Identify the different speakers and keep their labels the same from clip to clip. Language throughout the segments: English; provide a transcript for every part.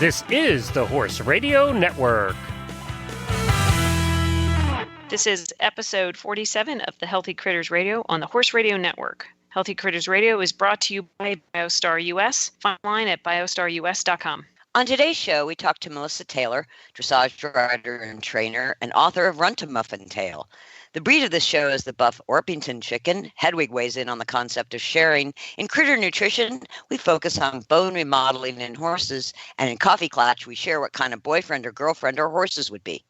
Speaker 1: This is the Horse Radio Network.
Speaker 2: This is episode 47 of the Healthy Critters Radio on the Horse Radio Network. Healthy Critters Radio is brought to you by Biostar US. Find online at biostarus.com.
Speaker 3: On today's show, we talk to Melissa Taylor, dressage rider and trainer, and author of Runtamuffin Tale. The breed of this show is the buff Orpington chicken. Hedwig weighs in on the concept of sharing. In critter nutrition, we focus on bone remodeling in horses, and in Coffee Klatch, we share what kind of boyfriend or girlfriend our horses would be.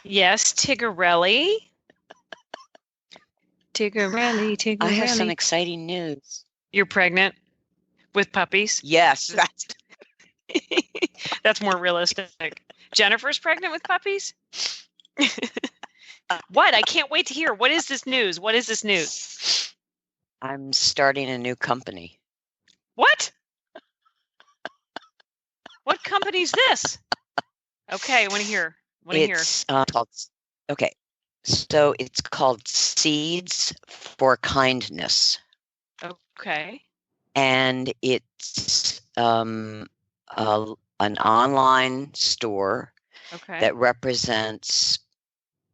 Speaker 2: Yes, Tiggarelli. Tiggarelli.
Speaker 3: I have some exciting news.
Speaker 2: You're pregnant with puppies?
Speaker 3: Yes.
Speaker 2: That's more realistic. Jennifer's pregnant with puppies? What? I can't wait to hear. What is this news?
Speaker 3: I'm starting a new company.
Speaker 2: What? What company's this? Okay, I want to hear.
Speaker 3: It's called Seeds for Kindness.
Speaker 2: Okay.
Speaker 3: And it's an online store that represents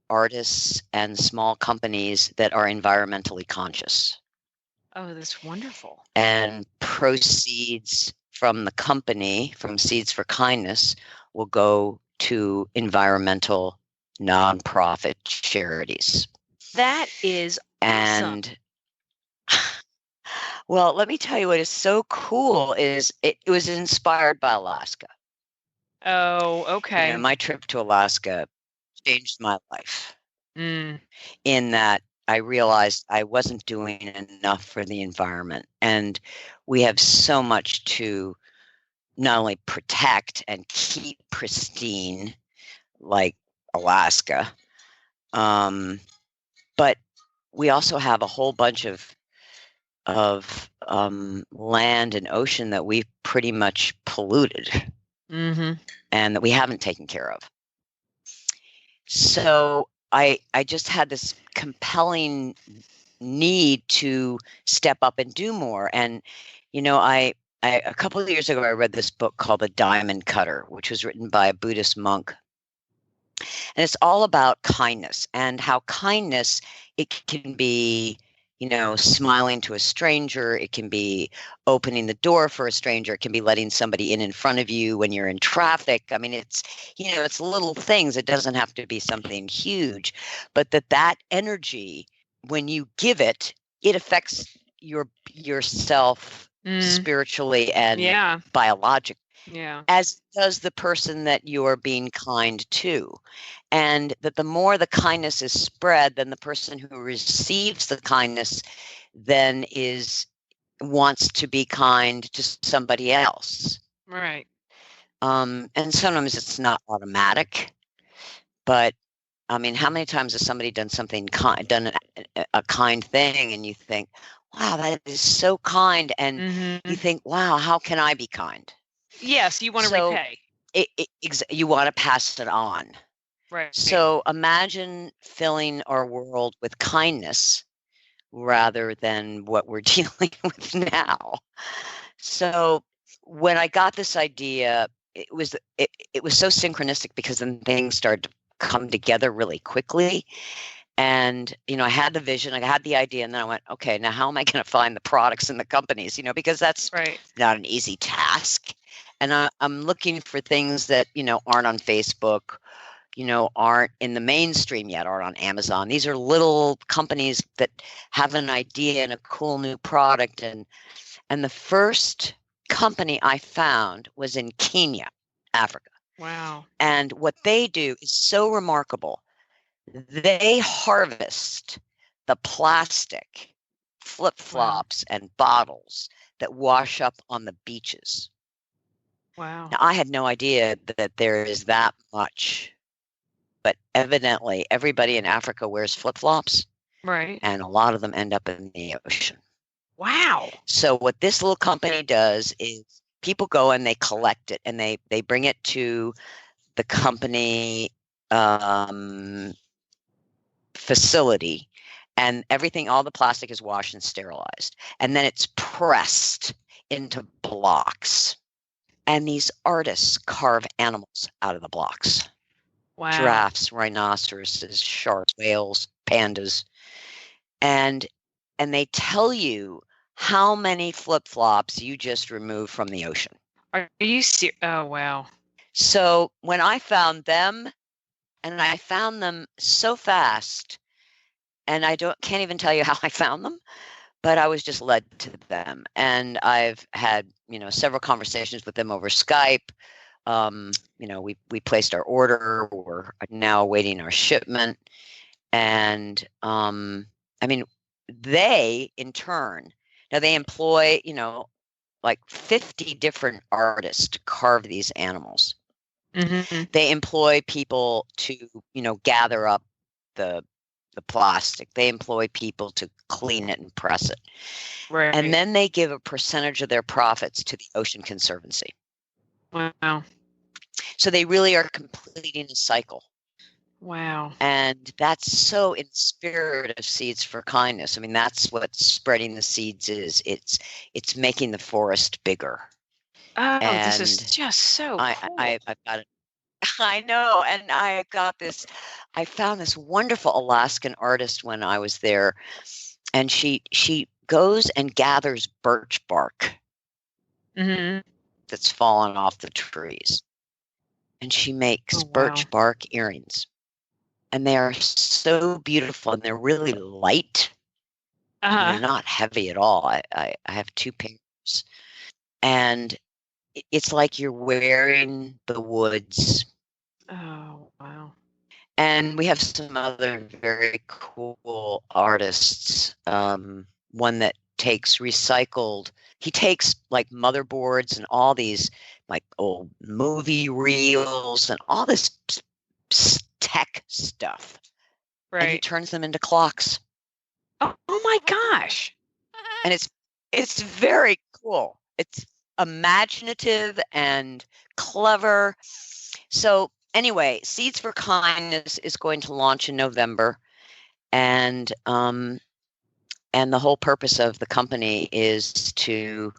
Speaker 3: artists and small companies that are environmentally conscious.
Speaker 2: Oh, that's wonderful.
Speaker 3: And proceeds from the company, from Seeds for Kindness, will go to environmental nonprofit charities.
Speaker 2: That is awesome.
Speaker 3: And well, let me tell you what is so cool is it was inspired by Alaska.
Speaker 2: Oh, okay.
Speaker 3: You know, my trip to Alaska changed my life in that I realized I wasn't doing enough for the environment. And we have so much to not only protect and keep pristine like Alaska, but we also have a whole bunch of land and ocean that we've pretty much polluted and that we haven't taken care of. So I just had this compelling need to step up and do more. And, you know, a couple of years ago, I read this book called The Diamond Cutter, which was written by a Buddhist monk. And it's all about kindness and how kindness, it can be, you know, smiling to a stranger. It can be opening the door for a stranger. It can be letting somebody in front of you when you're in traffic. I mean, it's, you know, it's little things. It doesn't have to be something huge, but that energy, when you give it, it affects yourself spiritually and biologically, as does the person that you're being kind to. And that the more the kindness is spread, then the person who receives the kindness then wants to be kind to somebody else.
Speaker 2: Right.
Speaker 3: And sometimes it's not automatic, but I mean, how many times has somebody done something done a kind thing, and you think, wow, that is so kind. And you think, wow, how can I be kind?
Speaker 2: Yes, you want to repay.
Speaker 3: You want to pass it on.
Speaker 2: Right.
Speaker 3: So imagine filling our world with kindness rather than what we're dealing with now. So when I got this idea, it was so synchronistic because then things started to come together really quickly. And, you know, I had the vision, I had the idea, and then I went, okay, now how am I going to find the products and the companies, you know, because that's not an easy task. And I'm looking for things that, you know, aren't on Facebook, you know, aren't in the mainstream yet, aren't on Amazon. These are little companies that have an idea and a cool new product. And the first company I found was in Kenya, Africa.
Speaker 2: Wow.
Speaker 3: And what they do is so remarkable. They harvest the plastic flip-flops and bottles that wash up on the beaches.
Speaker 2: Wow.
Speaker 3: Now, I had no idea that there is that much but evidently everybody in Africa wears flip-flops,
Speaker 2: Right.
Speaker 3: and a lot of them end up in the ocean.
Speaker 2: Wow.
Speaker 3: So what this little company does is people go and they collect it, and they bring it to the company facility, and everything, all the plastic is washed and sterilized, and then it's pressed into blocks. And these artists carve animals out of the blocks.
Speaker 2: Wow.
Speaker 3: Giraffes, rhinoceroses, sharks, whales, pandas. And they tell you how many flip-flops you just removed from the ocean.
Speaker 2: Are you serious? Oh, wow.
Speaker 3: So when I found them, and I found them so fast, and can't even tell you how I found them, but I was just led to them. And I've had, several conversations with them over Skype. We placed our order. We're now awaiting our shipment. And they in turn, now they employ, like 50 different artists to carve these animals.
Speaker 2: Mm-hmm.
Speaker 3: They employ people to, gather up the plastic. They employ people to clean it and press it.
Speaker 2: Right.
Speaker 3: And then they give a percentage of their profits to the Ocean Conservancy.
Speaker 2: Wow.
Speaker 3: So they really are completing a cycle.
Speaker 2: Wow.
Speaker 3: And that's so in spirit of Seeds for Kindness. I mean, that's what spreading the seeds is. It's making the forest bigger.
Speaker 2: Oh,
Speaker 3: and
Speaker 2: this is just so cool.
Speaker 3: I've got it. I know. And I found this wonderful Alaskan artist when I was there. And she goes and gathers birch bark
Speaker 2: Mm-hmm.
Speaker 3: that's fallen off the trees. And she makes birch bark earrings. And they are so beautiful, and they're really light.
Speaker 2: Uh-huh.
Speaker 3: They're not heavy at all. I have 2 pairs. And it's like you're wearing the woods.
Speaker 2: Oh, wow.
Speaker 3: And we have some other very cool artists. One that takes recycled, he takes like motherboards and all these like old movie reels and all this tech stuff.
Speaker 2: Right.
Speaker 3: And he turns them into clocks.
Speaker 2: Oh my gosh.
Speaker 3: And it's very cool. It's imaginative and clever. So anyway, Seeds for Kindness is going to launch in November, and the whole purpose of the company is to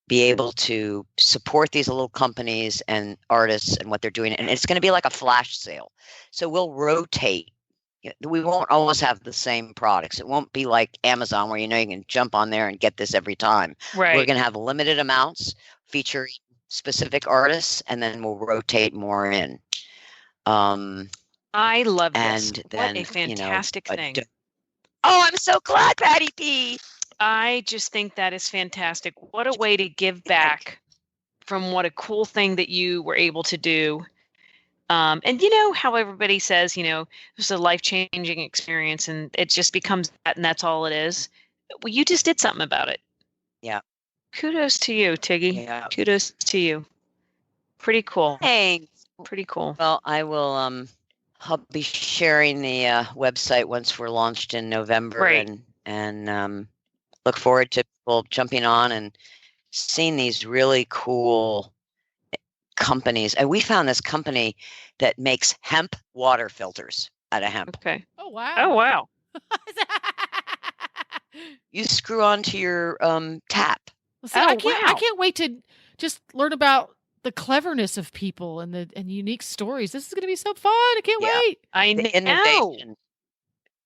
Speaker 3: be able to support these little companies and artists and what they're doing. And it's going to be like a flash sale. So we'll rotate. We won't always have the same products. It won't be like Amazon where you can jump on there and get this every time.
Speaker 2: Right.
Speaker 3: We're going to have limited amounts featuring specific artists, and then we'll rotate more in.
Speaker 2: I love this.
Speaker 3: And then,
Speaker 2: what a fantastic thing.
Speaker 3: Oh, I'm so glad, Patty P.
Speaker 2: I just think that is fantastic. What a way to give back from what a cool thing that you were able to do. And how everybody says, it was a life-changing experience, and it just becomes that, and that's all it is. Well, you just did something about it.
Speaker 3: Yeah.
Speaker 2: Kudos to you, Tiggy.
Speaker 3: Yeah.
Speaker 2: Kudos to you. Pretty cool.
Speaker 3: Thanks.
Speaker 2: Pretty cool.
Speaker 3: Well, I will I'll be sharing the website once we're launched in November.
Speaker 2: Right.
Speaker 3: And look forward to people jumping on and seeing these really cool companies. And we found this company that makes hemp water filters out of hemp.
Speaker 2: Okay.
Speaker 4: Oh, wow.
Speaker 2: Oh, wow.
Speaker 3: You screw onto your tap.
Speaker 4: Well, see,
Speaker 2: Oh,
Speaker 4: I
Speaker 2: wow.
Speaker 4: can't wait to just learn about the cleverness of people and unique stories. This is going to be so fun. I can't wait.
Speaker 2: I
Speaker 3: The
Speaker 2: know.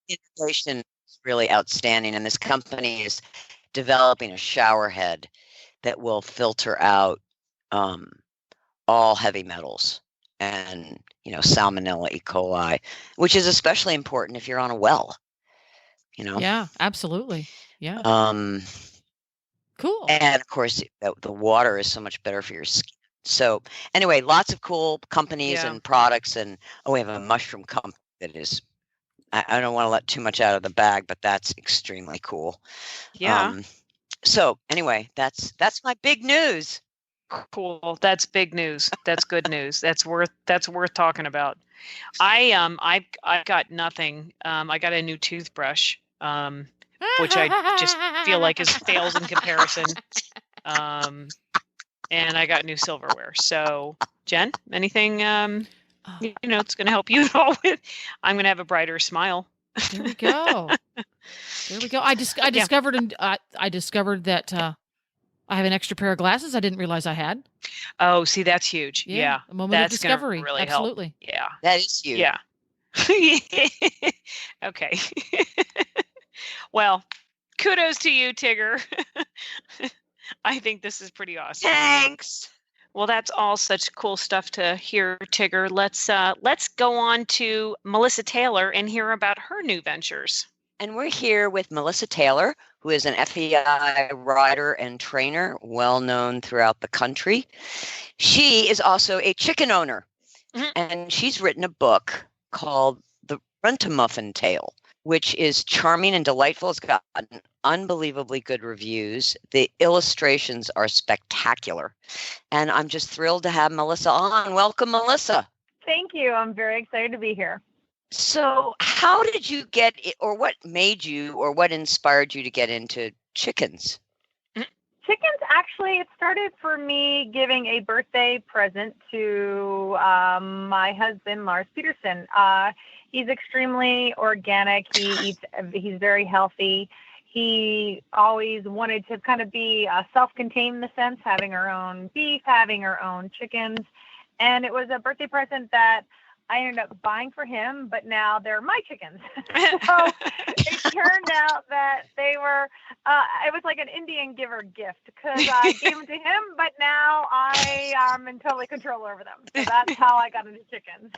Speaker 3: innovation is really outstanding, and this company is developing a shower head that will filter out all heavy metals and Salmonella, E. coli, which is especially important if you're on a well.
Speaker 4: Yeah, absolutely. Yeah. Cool.
Speaker 3: And of course, the water is so much better for your skin. So anyway, lots of cool companies and products, and we have a mushroom company that is. I don't want to let too much out of the bag, but that's extremely cool.
Speaker 2: Yeah.
Speaker 3: So anyway, that's my big news.
Speaker 2: Cool. That's big news. That's good news. That's worth talking about. I got nothing. I got a new toothbrush, which I just feel like fails in comparison. And I got new silverware. So, Jen, anything it's going to help you at all with? I'm going to have a brighter smile.
Speaker 4: There we go. There we go. I discovered that I have an extra pair of glasses I didn't realize I had.
Speaker 2: Oh, see, that's huge. Yeah.
Speaker 4: A moment
Speaker 2: that's
Speaker 4: of discovery.
Speaker 2: Really
Speaker 4: Absolutely.
Speaker 2: Help. Yeah.
Speaker 3: That is huge.
Speaker 2: Yeah. Okay. Well, kudos to you, Tigger. I think this is pretty awesome.
Speaker 3: Thanks.
Speaker 2: Well, that's all such cool stuff to hear, Tigger. Let's go on to Melissa Taylor and hear about her new ventures.
Speaker 3: And we're here with Melissa Taylor, who is an FEI rider and trainer, well known throughout the country. She is also a chicken owner, and she's written a book called The Runtamuffin Tale, which is charming and delightful. It's got unbelievably good reviews. The illustrations are spectacular. And I'm just thrilled to have Melissa on. Welcome, Melissa.
Speaker 5: Thank you. I'm very excited to be here.
Speaker 3: So how did you get it, or what made you, or what inspired you to get into chickens?
Speaker 5: Chickens, actually, it started for me giving a birthday present to my husband, Lars Peterson. He's extremely organic. He's very healthy. He always wanted to kind of be self-contained in the sense, having our own beef, having our own chickens. And it was a birthday present that I ended up buying for him, but now they're my chickens. So it turned out that they were, it was like an Indian giver gift because I gave them to him, but now I am in total control over them. So that's how I got into chickens.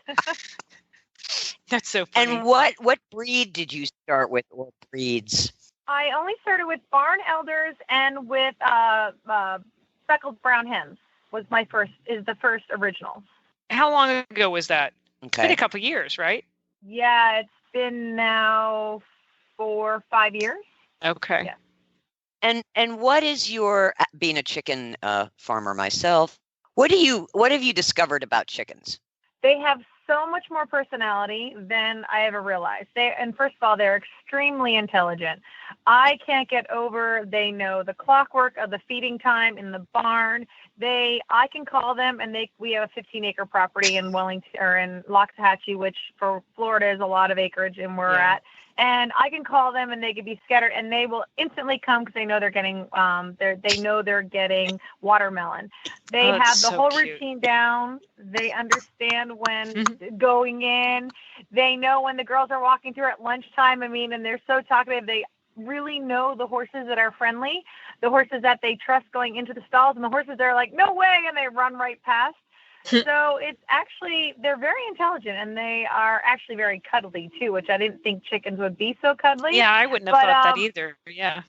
Speaker 2: That's so funny.
Speaker 3: And what breed did you start with, or breeds?
Speaker 5: I only started with barn elders and with speckled brown hens was the first original.
Speaker 2: How long ago was that?
Speaker 3: Okay.
Speaker 2: It's been a couple of years, right?
Speaker 5: Yeah, it's been now 4 or 5 years.
Speaker 2: Okay.
Speaker 5: Yeah.
Speaker 3: And what is your, being a chicken farmer myself, what have you discovered about chickens?
Speaker 5: They have so much more personality than I ever realized. And first of all, they're extremely intelligent. I can't get over, they know the clockwork of the feeding time in the barn. I can call them, and we have a 15-acre property in Wellington, or in Loxahatchee, which for Florida is a lot of acreage, and we're at. And I can call them, and they could be scattered, and they will instantly come because they know they're getting they're getting watermelon. They have the whole routine down. They understand when going in. They know when the girls are walking through at lunchtime. And they're so talkative. They really know the horses that are friendly, the horses that they trust going into the stalls, and the horses that are like, no way, and they run right past. So they're very intelligent, and they are actually very cuddly too, which I didn't think chickens would be so cuddly.
Speaker 2: Yeah, I wouldn't have thought that either. Yeah.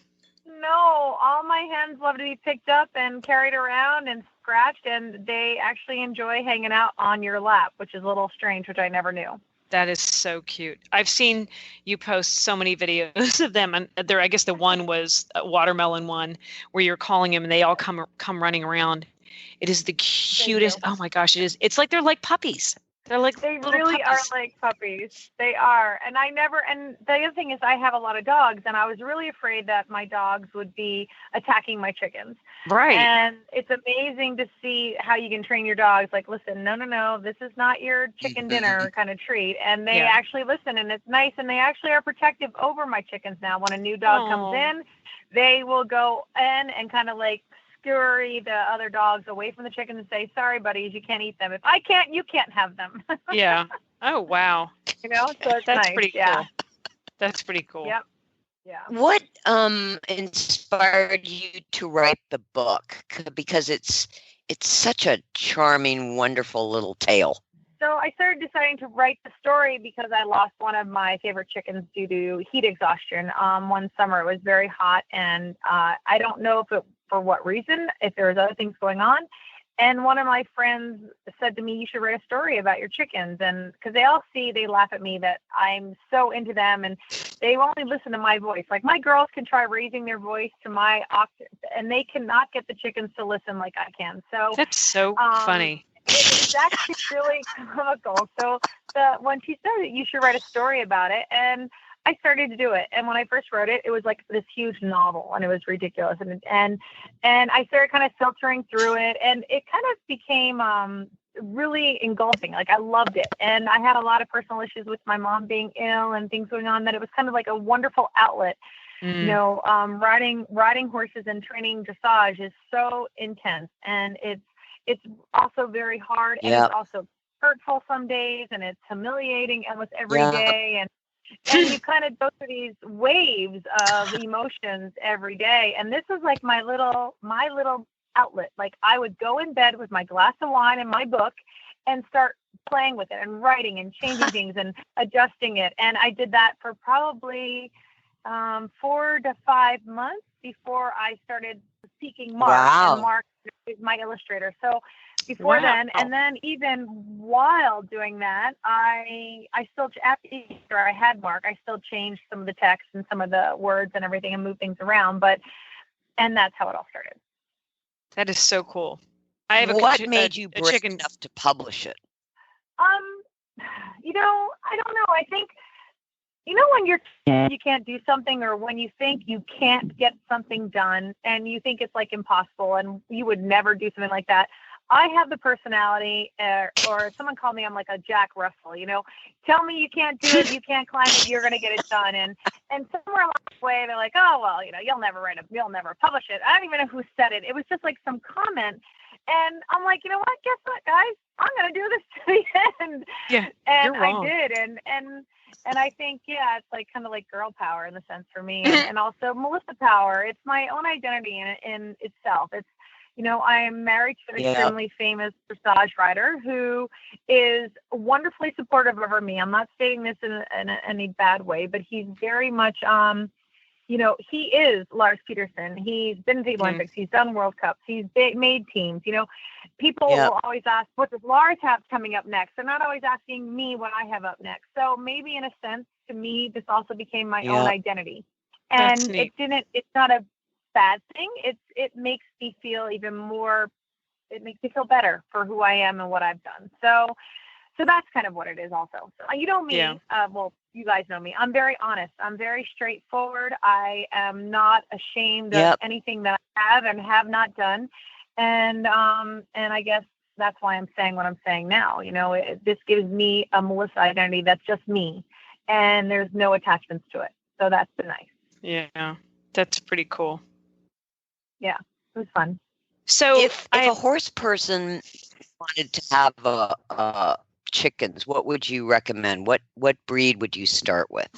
Speaker 5: No, all my hens love to be picked up and carried around and scratched, and they actually enjoy hanging out on your lap, which is a little strange, which I never knew.
Speaker 2: That is so cute. I've seen you post so many videos of them, and I guess the one was a watermelon one where you're calling them and they all come running around. It is the cutest. Oh my gosh, it is. It's like they're like puppies. They really
Speaker 5: puppies. Are like puppies. They are. And the other thing is I have a lot of dogs, and I was really afraid that my dogs would be attacking my chickens.
Speaker 2: Right.
Speaker 5: And it's amazing to see how you can train your dogs. Like, listen, no, this is not your chicken dinner kind of treat. And they actually listen, and it's nice. And they actually are protective over my chickens now. When a new dog comes in, they will go in and kind of like scurry the other dogs away from the chickens and say, sorry, buddies, you can't eat them. If I can't, you can't have them.
Speaker 2: Yeah. Oh, wow.
Speaker 5: So it's
Speaker 2: That's
Speaker 5: nice.
Speaker 2: pretty cool. That's pretty cool.
Speaker 5: Yep. Yeah.
Speaker 3: What inspired you to write the book? Because it's such a charming, wonderful little tale.
Speaker 5: So I started deciding to write the story because I lost one of my favorite chickens due to heat exhaustion. One summer it was very hot, and I don't know for what reason, if there was other things going on. And one of my friends said to me, you should write a story about your chickens. And because they laugh at me that I'm so into them, and they only listen to my voice. Like, my girls can try raising their voice to my octave, and they cannot get the chickens to listen like I can. So
Speaker 2: that's so funny.
Speaker 5: It's it's actually really comical. So when she said that you should write a story about it, and I started to do it. And when I first wrote it, it was like this huge novel, and it was ridiculous. And I started kind of filtering through it, and it kind of became really engulfing. Like I loved it, and I had a lot of personal issues with my mom being ill and things going on. That it was kind of like a wonderful outlet. You know, riding horses and training dressage is so intense, and it's also very hard, and it's also hurtful some days, and it's humiliating almost every day, and you kind of go through these waves of emotions every day. And this was like my little outlet. Like I would go in bed with my glass of wine and my book and start playing with it and writing and changing things and adjusting it. And I did that for probably 4 to 5 months before I started seeking Mark. And Mark is my illustrator. So before then, and then even while doing that, I still, after I had Mark, I still changed some of the text and some of the words and everything and moved things around. And that's how it all started.
Speaker 2: That is so cool. I have
Speaker 3: what made you brave enough to publish it?
Speaker 5: You know, I don't know. I think, you know, when you can't do something, or when you think you can't get something done and you think it's like impossible and you would never do something like that. I have the personality, or someone called me, I'm like a Jack Russell, you know, tell me you can't do it, you can't climb it, you're going to get it done. And somewhere along the way, they're like, oh, well, you know, you'll never publish it. I don't even know who said it. It was just like some comment. And I'm like, you know what, guess what, guys, I'm going to do this to the end.
Speaker 2: Yeah,
Speaker 5: and I did. And I think, yeah, it's like kind of like girl power in the sense for me, and also Melissa power. It's my own identity in itself. It's, you know, I am married to an extremely famous dressage rider who is wonderfully supportive over me. I'm not stating this in any bad way, but he's very much, you know, he is Lars Peterson. He's been to the Olympics. He's done World Cups. He's made teams. You know, people will always ask, what does Lars have coming up next? They're not always asking me what I have up next. So maybe in a sense, to me, this also became my own identity. And it's not a bad thing. It makes me feel even more, it makes me feel better for who I am and what I've done. So that's kind of what it is also. So, you know me, well, you guys know me. I'm very honest. I'm very straightforward. I am not ashamed of anything that I have and have not done. And I guess that's why I'm saying what I'm saying now. You know, this gives me a Melissa identity that's just me, and there's no attachments to it. So that's been nice.
Speaker 2: Yeah, that's pretty cool.
Speaker 5: Yeah, it was fun.
Speaker 2: So
Speaker 3: if a horse person wanted to have chickens, what would you recommend? What breed would you start with?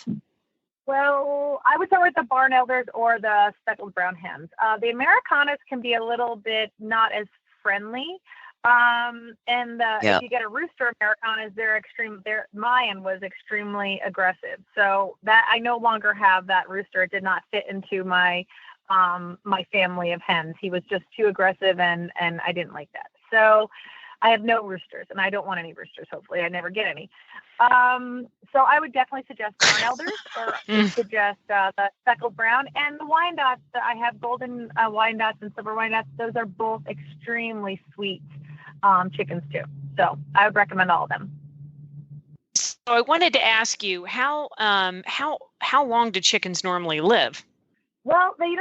Speaker 5: Well, I would start with the barn elders or the speckled brown hens. The Americanas can be a little bit not as friendly. If you get a rooster Americanas, they're extreme. Mine was extremely aggressive. So that I no longer have that rooster. It did not fit into my family of hens. He was just too aggressive, and I didn't like that. So I have no roosters, and I don't want any roosters. Hopefully I never get any. So I would definitely suggest barn elders, or suggest the speckled brown, and the Wyandottes. I have golden Wyandottes and silver Wyandottes. Those are both extremely sweet chickens too. So I would recommend all of them.
Speaker 2: So I wanted to ask you, how long do chickens normally live?
Speaker 5: Well, they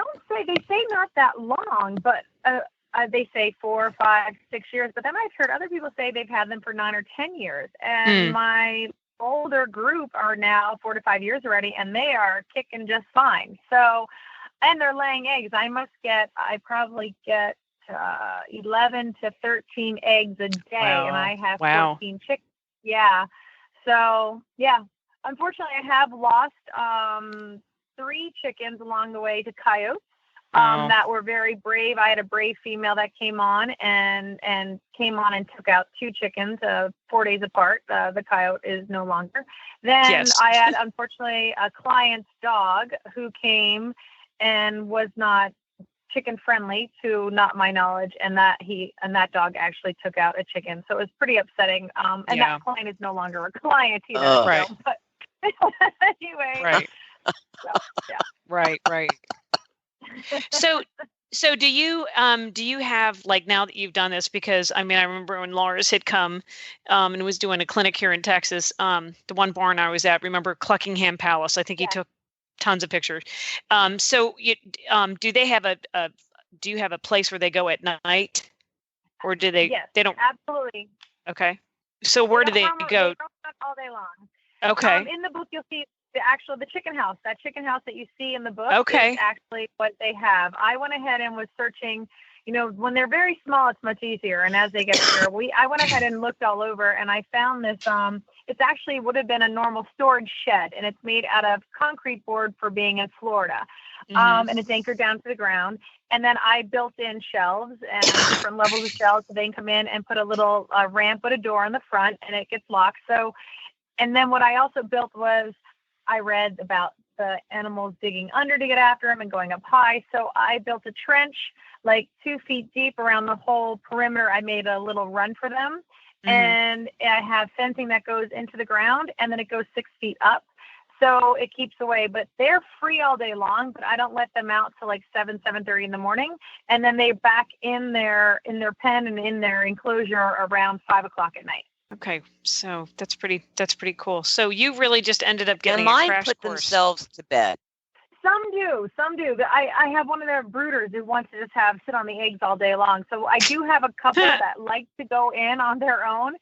Speaker 5: say not that long, but they say 4, 5, 6 years. But then I've heard other people say they've had them for 9 or 10 years. And my older group are now 4 to 5 years already, and they are kicking just fine. So, and they're laying eggs. I probably get 11 to 13 eggs a day, and I have 14 chickens. Yeah. So, yeah. Unfortunately, I have lost 3 chickens along the way to coyotes that were very brave. I had a brave female that came on and took out 2 chickens 4 days apart. The coyote is no longer. Then I had, unfortunately, a client's dog who came and was not chicken friendly, to not my knowledge, and that dog actually took out a chicken. So it was pretty upsetting. And that client is no longer a client either.
Speaker 2: Right.
Speaker 5: So, but anyway.
Speaker 2: Right.
Speaker 5: So, yeah.
Speaker 2: Right. So So do you have, like, now that you've done this, because I mean I remember when Laura's had come and was doing a clinic here in Texas, the one barn I was at, remember Cluckingham Palace, I think he
Speaker 5: Yes.
Speaker 2: took tons of pictures. So you do they have a do you have a place where they go at night, or do they
Speaker 5: Yes,
Speaker 2: they don't?
Speaker 5: absolutely.
Speaker 2: Okay. So where do they
Speaker 5: They
Speaker 2: go?
Speaker 5: roam all day long.
Speaker 2: Okay.
Speaker 5: In the book, you'll see the chicken house. That chicken house that you see in the book
Speaker 2: Okay.
Speaker 5: is actually what they have. I went ahead and was searching. When they're very small, it's much easier. And as they get bigger, I went ahead and looked all over, and I found this. It's actually would have been a normal storage shed, and it's made out of concrete board for being in Florida. And it's anchored down to the ground. And then I built in shelves and different levels of shelves, so they can come in and put a little ramp with a door in the front, and it gets locked. So, and then what I also built was I read about the animals digging under to get after them and going up high. So I built a trench like 2 feet deep around the whole perimeter. I made a little run for them. And I have fencing that goes into the ground, and then it goes 6 feet up. So it keeps away, but they're free all day long, but I don't let them out till like 7:30 in the morning. And then they're back in their pen and in their enclosure around 5 o'clock at night.
Speaker 2: Okay, so that's pretty cool. So you really just ended up
Speaker 3: Their
Speaker 2: getting a
Speaker 3: mind
Speaker 2: crash
Speaker 3: put
Speaker 2: course.
Speaker 3: themselves to bed.
Speaker 5: Some do. I have one of their brooders who wants to just sit on the eggs all day long. So I do have a couple that like to go in on their own.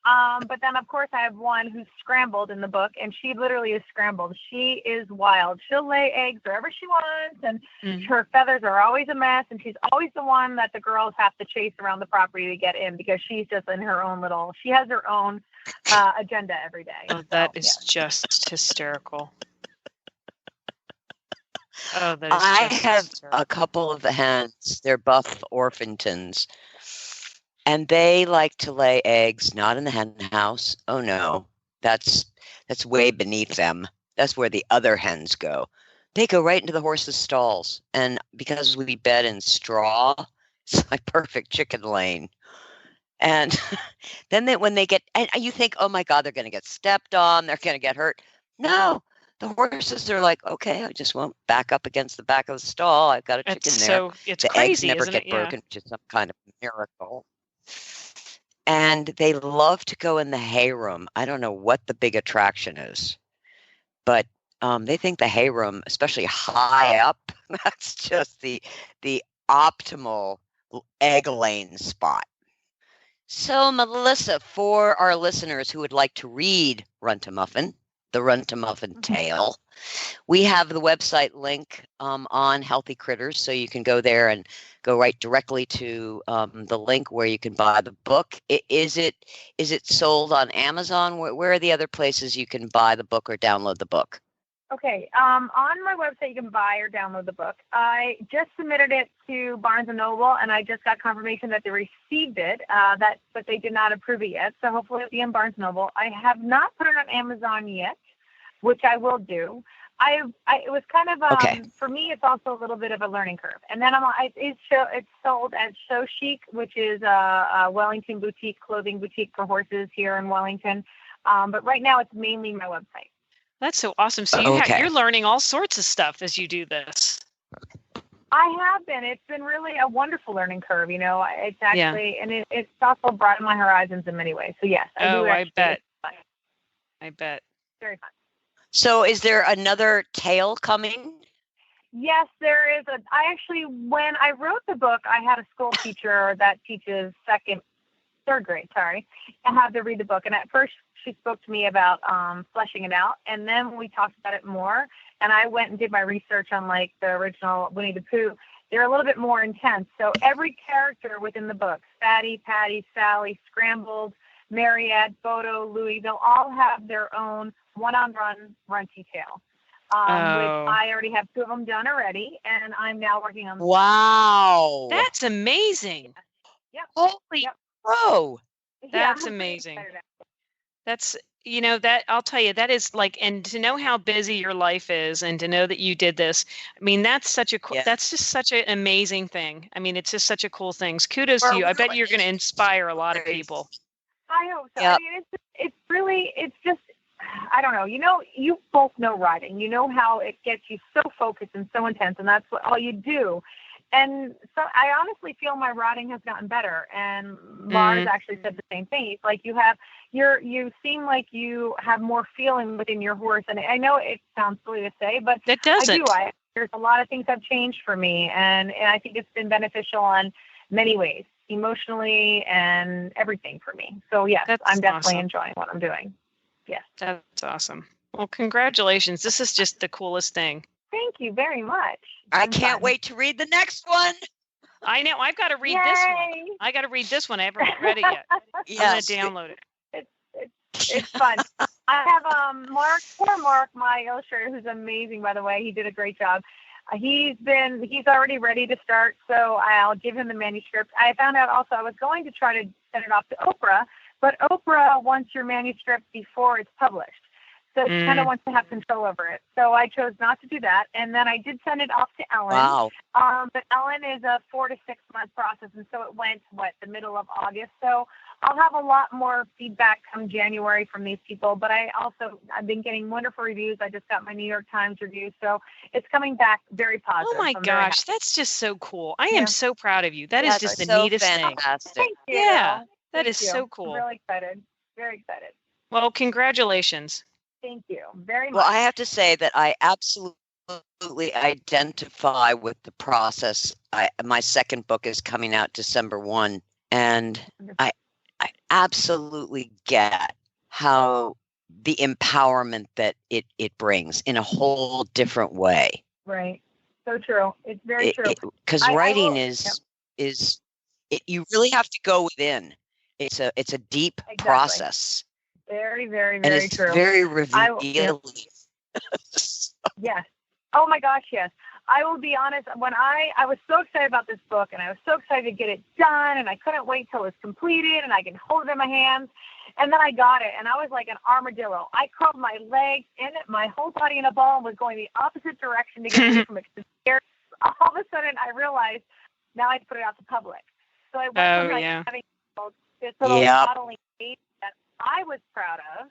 Speaker 5: But then, of course, I have one who's scrambled in the book, and she literally is scrambled. She is wild. She'll lay eggs wherever she wants, and her feathers are always a mess, and she's always the one that the girls have to chase around the property to get in, because she's just in her own she has her own agenda every day.
Speaker 2: Oh, that is just hysterical. Oh, that is
Speaker 3: I
Speaker 2: just
Speaker 3: have
Speaker 2: hysterical.
Speaker 3: a couple of hens. They're buff Orpingtons. And they like to lay eggs, not in the hen house. Oh no, that's way beneath them. That's where the other hens go. They go right into the horses' stalls. And because we bed in straw, it's like perfect chicken lane. And then when they get, and you think, oh my God, they're going to get stepped on, they're going to get hurt. No, the horses are like, okay, I just won't back up against the back of the stall. I've got a chicken there.
Speaker 2: So it's
Speaker 3: the
Speaker 2: crazy,
Speaker 3: eggs never
Speaker 2: isn't
Speaker 3: get
Speaker 2: it?
Speaker 3: broken, which is some kind of miracle. And they love to go in the hay room. I don't know what the big attraction is, but they think the hay room, especially high up, that's just the optimal egg laying spot. So, Melissa, for our listeners who would like to read Runtamuffin, the Runtamuffin tale, we have the website link on Healthy Critters, so you can go there and go right directly to the link where you can buy the book. Is it sold on Amazon? Where are the other places you can buy the book or download the book?
Speaker 5: Okay. On my website, you can buy or download the book. I just submitted it to Barnes & Noble, and I just got confirmation that they received it, but they did not approve it yet. So hopefully it'll be in Barnes & Noble. I have not put it on Amazon yet, which I will do. It was kind of, for me, it's also a little bit of a learning curve. And then it's sold at So Chic, which is a Wellington boutique, clothing boutique for horses here in Wellington. But right now it's mainly my website.
Speaker 2: That's so awesome. So you're learning all sorts of stuff as you do this.
Speaker 5: I have been. It's been really a wonderful learning curve. It's actually, and it's also broadened my horizons in many ways. So yes, I do.
Speaker 2: I bet. I bet.
Speaker 5: Very fun. So
Speaker 3: is there another tale coming?
Speaker 5: Yes, there is. When I wrote the book, I had a school teacher that teaches third grade, I had to read the book. And at first she spoke to me about fleshing it out. And then when we talked about it more, and I went and did my research on like the original Winnie the Pooh, they're a little bit more intense. So every character within the book, Fatty, Patty, Sally, Scrambled, Mariette, Bodo, Louie, they'll all have their own one-on-one runty tale, which I already have 2 of them done already, and I'm now working on.
Speaker 3: Wow,
Speaker 2: that's amazing!
Speaker 5: Yep.
Speaker 3: Holy crow!
Speaker 2: That's amazing. That's that I'll tell you, that is like, and to know how busy your life is, and to know that you did this. I mean, that's that's just such an amazing thing. I mean, it's just such a cool thing. Kudos to you. I bet you're going to inspire a lot of people.
Speaker 5: I hope so.
Speaker 3: Yep.
Speaker 5: I mean, it's just, I don't know. You both know writing. You know how it gets you so focused and so intense, and that's all you do. And so I honestly feel my riding has gotten better. And Lars actually said the same thing. He's like, you seem like you have more feeling within your horse. And I know it sounds silly to say, but
Speaker 2: That doesn't.
Speaker 5: There's a lot of things have changed for me. And I think it's been beneficial on many ways, emotionally and everything for me. So yes, I'm definitely enjoying what I'm doing. Yes.
Speaker 2: That's awesome. Well, congratulations. This is just the coolest thing.
Speaker 5: Thank you very much.
Speaker 3: I can't wait to read the next one.
Speaker 2: I know. I've got to read this one. I got to read this one. I haven't read it yet.
Speaker 3: Yes.
Speaker 2: I'm going to download it.
Speaker 5: It's fun. I have poor Mark, my illustrator, who's amazing, by the way. He did a great job. He's already ready to start, so I'll give him the manuscript. I found out also I was going to try to send it off to Oprah, but Oprah wants your manuscript before it's published. So she kind of wants to have control over it. So I chose not to do that. And then I did send it off to Ellen.
Speaker 3: Wow.
Speaker 5: But Ellen is a 4 to 6 month process. And so it went, the middle of August. So I'll have a lot more feedback come January from these people. But I've been getting wonderful reviews. I just got my New York Times review. So it's coming back very positive.
Speaker 2: Oh my gosh. That's just so cool. I am so proud of you. That's just the neatest
Speaker 3: fantastic
Speaker 2: thing.
Speaker 5: Thank you.
Speaker 2: Yeah. That
Speaker 5: Thank
Speaker 2: is
Speaker 5: you.
Speaker 2: so cool.
Speaker 5: I'm really excited. Very excited.
Speaker 2: Well, congratulations.
Speaker 5: Thank you very much.
Speaker 3: Well, I have to say that I absolutely identify with the process. My second book is coming out December 1, and I absolutely get how the empowerment that it brings in a whole different way.
Speaker 5: Right. So true. It's very true.
Speaker 3: Because writing you really have to go within. It's a deep process.
Speaker 5: Very, very,
Speaker 3: And
Speaker 5: very
Speaker 3: it's
Speaker 5: true.
Speaker 3: very revealing.
Speaker 5: Yes. Oh my gosh, yes. I will be honest, when I was so excited about this book, and I was so excited to get it done, and I couldn't wait till it was completed and I can hold it in my hands. And then I got it, and I was like an armadillo. I curled my legs in it, my whole body in a ball, and was going the opposite direction to get away from it. All of a sudden I realized now I have to put it out to public. So I went from having this little modeling page that I was proud of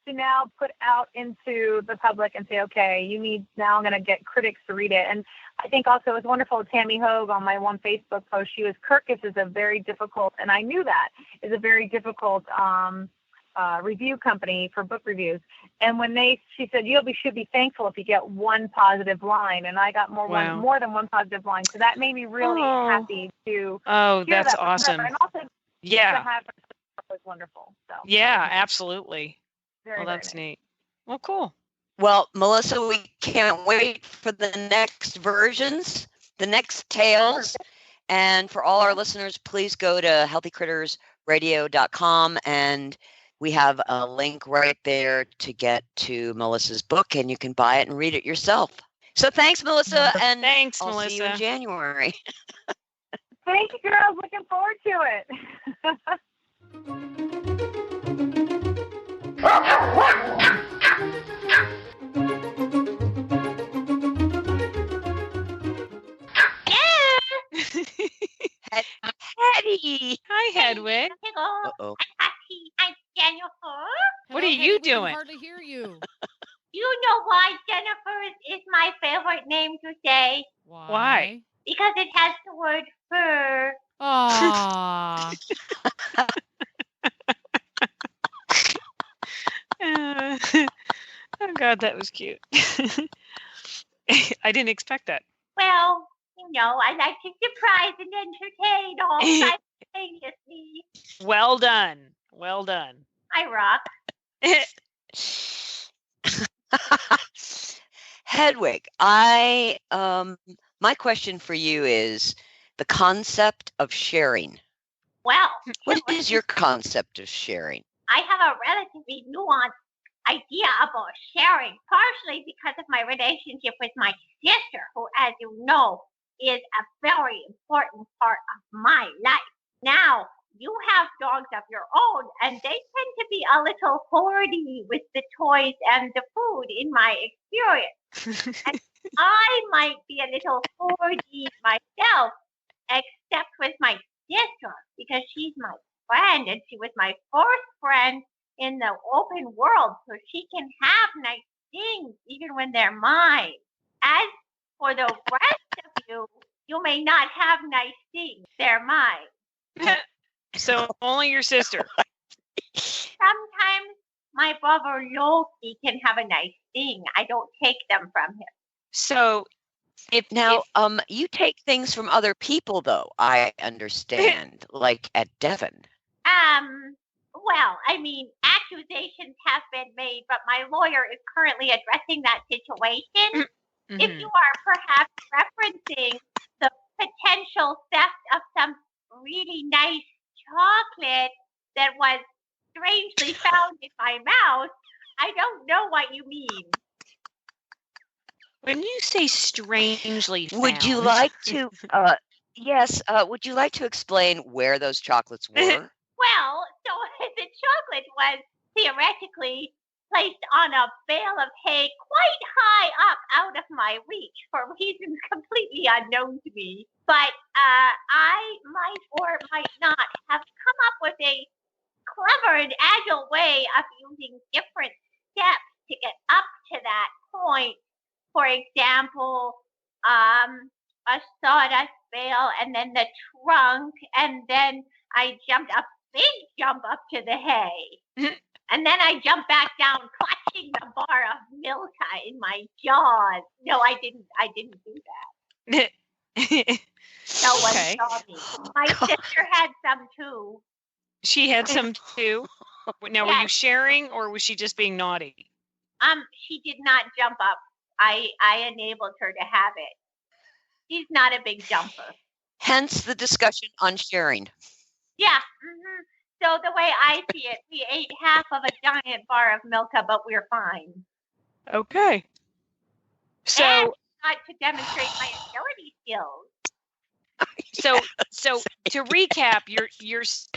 Speaker 5: to now put out into the public and say, okay, now I'm going to get critics to read it. And I think also it was wonderful. Tammy Hogue on my one Facebook post, Kirkus is a very difficult, and I knew that, is a very difficult review company for book reviews. And when she said, you should be thankful if you get one positive line. And I got more than one positive line. So that made me really happy to hear
Speaker 2: that's
Speaker 5: that
Speaker 2: awesome.
Speaker 5: And also to have was wonderful. So
Speaker 2: yeah, absolutely.
Speaker 5: Very,
Speaker 2: that's
Speaker 5: very nice.
Speaker 2: neat. Well, cool.
Speaker 3: Well, Melissa, we can't wait for the next versions, the next tales. And for all our listeners, please go to healthycrittersradio.com, and we have a link right there to get to Melissa's book, and you can buy it and read it yourself. So thanks, Melissa, and
Speaker 2: thanks,
Speaker 3: I'll
Speaker 2: Melissa.
Speaker 3: see you in January.
Speaker 5: Thank you, girls. Looking forward to it.
Speaker 3: Hetty.
Speaker 2: Hi, Hedwig.
Speaker 3: Uh-oh.
Speaker 6: I'm Jennifer.
Speaker 2: What are you
Speaker 4: We can
Speaker 2: doing?
Speaker 4: hardly hear you.
Speaker 6: You know why Jennifer is my favorite name to say?
Speaker 2: Why?
Speaker 6: Because it has the word fur.
Speaker 4: Aww.
Speaker 2: Oh God, that was cute. I didn't expect that.
Speaker 6: Well, I like to surprise and entertain all simultaneously.
Speaker 2: Well done. Well done.
Speaker 6: I rock.
Speaker 3: Hedwig, my question for you is the concept of sharing.
Speaker 6: Well,
Speaker 3: What is your concept of sharing?
Speaker 6: I have a relatively nuanced idea about sharing, partially because of my relationship with my sister, who, as you know, is a very important part of my life. Now, you have dogs of your own, and they tend to be a little hoardy with the toys and the food, in my experience. And I might be a little hoardy myself, except with my sister, because she's my friend, and she was my first friend in the open world, so she can have nice things even when they're mine. As for the rest of you, You may not have nice things. They're mine.
Speaker 2: So only your sister.
Speaker 6: Sometimes my brother Loki can have a nice thing. I don't take them from him.
Speaker 2: So if
Speaker 3: Now, you take things from other people, though, I understand, like at Devon.
Speaker 6: Well, I mean, accusations have been made, but my lawyer is currently addressing that situation. If
Speaker 2: Mhm.
Speaker 6: you are perhaps referencing the potential theft of some really nice chocolate that was strangely found in my mouth, I don't know what you mean.
Speaker 2: When you say strangely found,
Speaker 3: Would you like to, yes, would you like to explain where those chocolates were?
Speaker 6: Well, so the chocolate was theoretically placed on a bale of hay quite high up out of my reach for reasons completely unknown to me. But I might or might not have come up with a clever and agile way of using different steps to get up to that point. For example, a sawdust bale and then the trunk, and then I jumped a big jump up to the hay. And then I jumped back down, clutching the bar of Milka in my jaws. No, I didn't do that. No one
Speaker 2: Okay.
Speaker 6: saw me. My sister had some too.
Speaker 2: She had some too. Now, were you
Speaker 6: Yes.
Speaker 2: sharing or was she just being naughty?
Speaker 6: She did not jump up. I enabled her to have it. She's not a big jumper.
Speaker 3: Hence the discussion on sharing.
Speaker 6: Yeah. So the way I see it, we ate half of a giant bar of Milka, but we're fine.
Speaker 2: Okay. So,
Speaker 6: And got to demonstrate my agility skills.
Speaker 2: so to recap,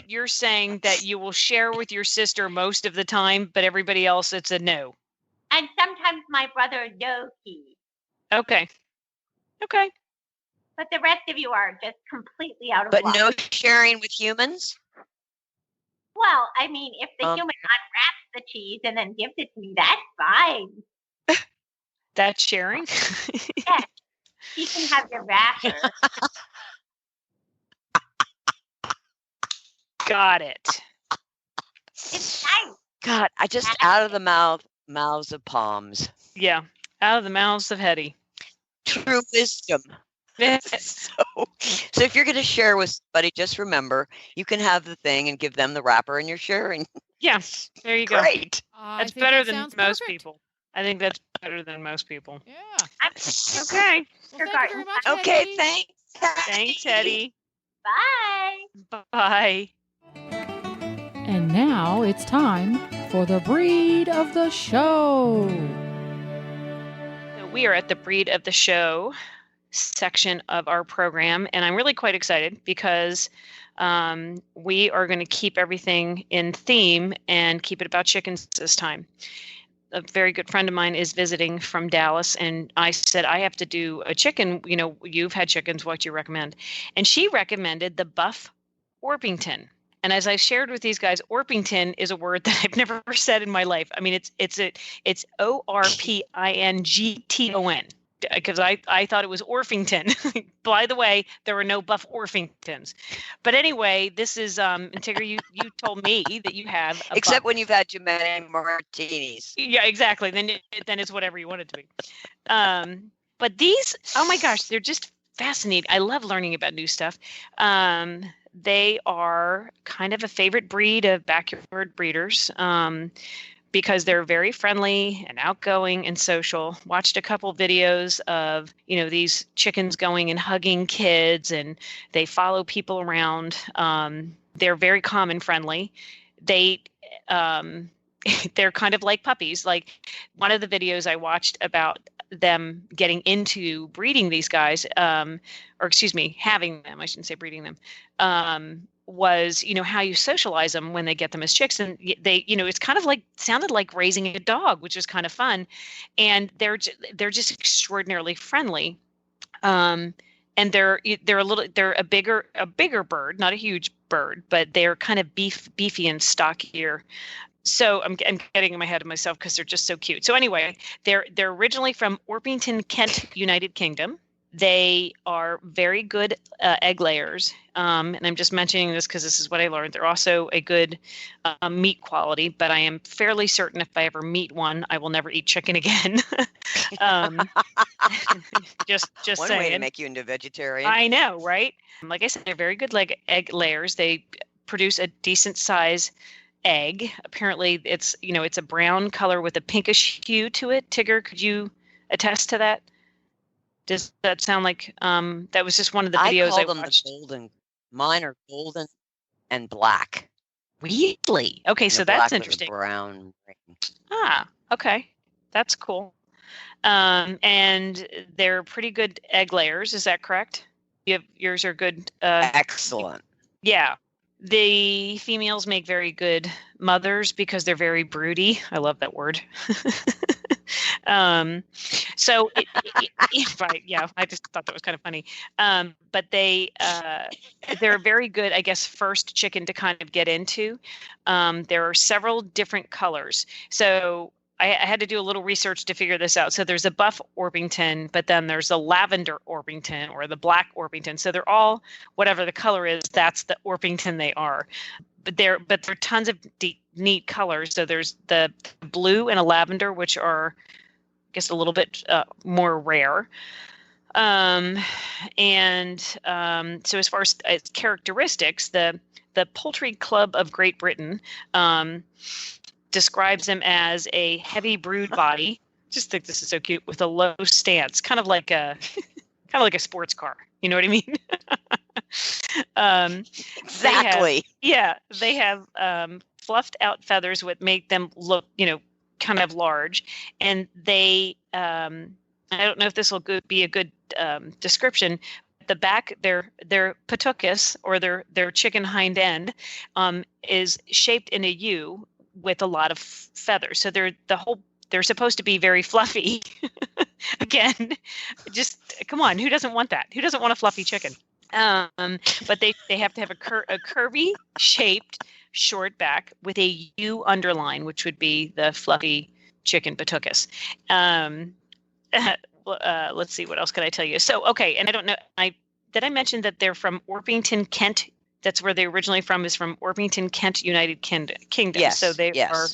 Speaker 2: you're saying that you will share with your sister most of the time, but everybody else it's a no.
Speaker 6: And sometimes my brother Loki.
Speaker 2: Okay. Okay.
Speaker 6: But the rest of you are just completely out of
Speaker 3: But
Speaker 6: luck.
Speaker 3: no sharing with humans?
Speaker 6: Well, I mean, if the human unwraps the cheese and then gives it to me, that's fine.
Speaker 2: That's sharing.
Speaker 6: Yes. You can have your wrapper.
Speaker 2: Got it.
Speaker 6: It's nice.
Speaker 3: God, I just out of the mouths of palms.
Speaker 2: Yeah. Out of the mouths of Hetty.
Speaker 3: True wisdom. So if you're going to share with somebody, just remember you can have the thing and give them the wrapper, and you're sharing.
Speaker 2: Yeah. There you go.
Speaker 3: Great.
Speaker 4: I
Speaker 2: That's
Speaker 4: think
Speaker 2: better
Speaker 4: that
Speaker 2: than
Speaker 4: sounds
Speaker 2: most
Speaker 4: perfect.
Speaker 2: people. I think that's better than most people.
Speaker 4: Yeah.
Speaker 2: Okay.
Speaker 4: Well, thank you very much,
Speaker 3: Okay,
Speaker 4: Hetty.
Speaker 3: thanks.
Speaker 2: Thanks, Hetty.
Speaker 6: Bye.
Speaker 2: Bye.
Speaker 4: And now it's time for the breed of the show.
Speaker 2: So we are at the breed of the show section of our program, and I'm really quite excited because we are going to keep everything in theme and keep it about chickens this time. A very good friend of mine is visiting from Dallas, and I said, I have to do a chicken. You know, you've had chickens. What do you recommend? And she recommended the buff Orpington. And as I shared with these guys, Orpington is a word that I've never said in my life. I mean, it's Orpington, because I thought it was Orpington. By the way, there were no buff Orpingtons. But anyway, this is Tigger, you told me that you have a
Speaker 3: Except
Speaker 2: buff.
Speaker 3: when you've had too many martinis.
Speaker 2: Yeah, exactly. Then it's whatever you want it to be. But these, oh my gosh, they're just fascinating. I love learning about new stuff. They are kind of a favorite breed of backyard breeders because they're very friendly and outgoing and social. Watched a couple videos of, these chickens going and hugging kids, and they follow people around. They're very calm and friendly. They're kind of like puppies. Like one of the videos I watched about them getting into breeding these guys, having them, I shouldn't say breeding them, was, how you socialize them when they get them as chicks. And they, it's kind of sounded like raising a dog, which is kind of fun. And they're just extraordinarily friendly. And they're a bigger bird, not a huge bird, but they're kind of beefy and stockier. So I'm getting in my head of myself because they're just so cute. So anyway, they're originally from Orpington, Kent, United Kingdom. They are very good egg layers. And I'm just mentioning this because this is what I learned. They're also a good meat quality, but I am fairly certain if I ever meet one, I will never eat chicken again. um, just
Speaker 3: One
Speaker 2: saying.
Speaker 3: way to make you into vegetarian.
Speaker 2: I know, right? Like I said, they're very good egg layers. They produce a decent size egg. Apparently, it's a brown color with a pinkish hue to it. Tigger, could you attest to that? Does that sound like that was just one of the videos I watched?
Speaker 3: The golden. Mine are golden and black.
Speaker 2: Really? Okay, so that's interesting.
Speaker 3: Brown ring.
Speaker 2: Ah, okay, that's cool. And they're pretty good egg layers. Is that correct? Yours are good.
Speaker 3: Excellent.
Speaker 2: Yeah. The females make very good mothers because they're very broody. I love that word. So I just thought that was kind of funny. But they're very good, I guess, first chicken to kind of get into. There are several different colors. So I had to do a little research to figure this out. So there's a buff Orpington, but then there's a lavender Orpington or the black Orpington. So they're all, whatever the color is, that's the Orpington they are. But there are tons of neat colors. So there's the blue and a lavender, which are, I guess, a little bit more rare. So as far as characteristics, the Poultry Club of Great Britain describes them as a heavy brood body. Just think this is so cute, with a low stance, kind of like a sports car. You know what I mean?
Speaker 3: Exactly.
Speaker 2: They have fluffed out feathers which make them look, kind of large, and they. I don't know if this will be a good description. The back, their patuchus, or their chicken hind end, is shaped in a U with a lot of feathers. So they're supposed to be very fluffy. Again, just come on, who doesn't want that? Who doesn't want a fluffy chicken? But they have to have a curvy shaped short back with a U underline, which would be the fluffy chicken patuchus. Let's see, what else can I tell you? So, okay, and I don't know, did I mention that they're from Orpington, Kent? That's where they're originally from, is from Orpington, Kent, United Kingdom.
Speaker 3: Yes.
Speaker 2: So they are,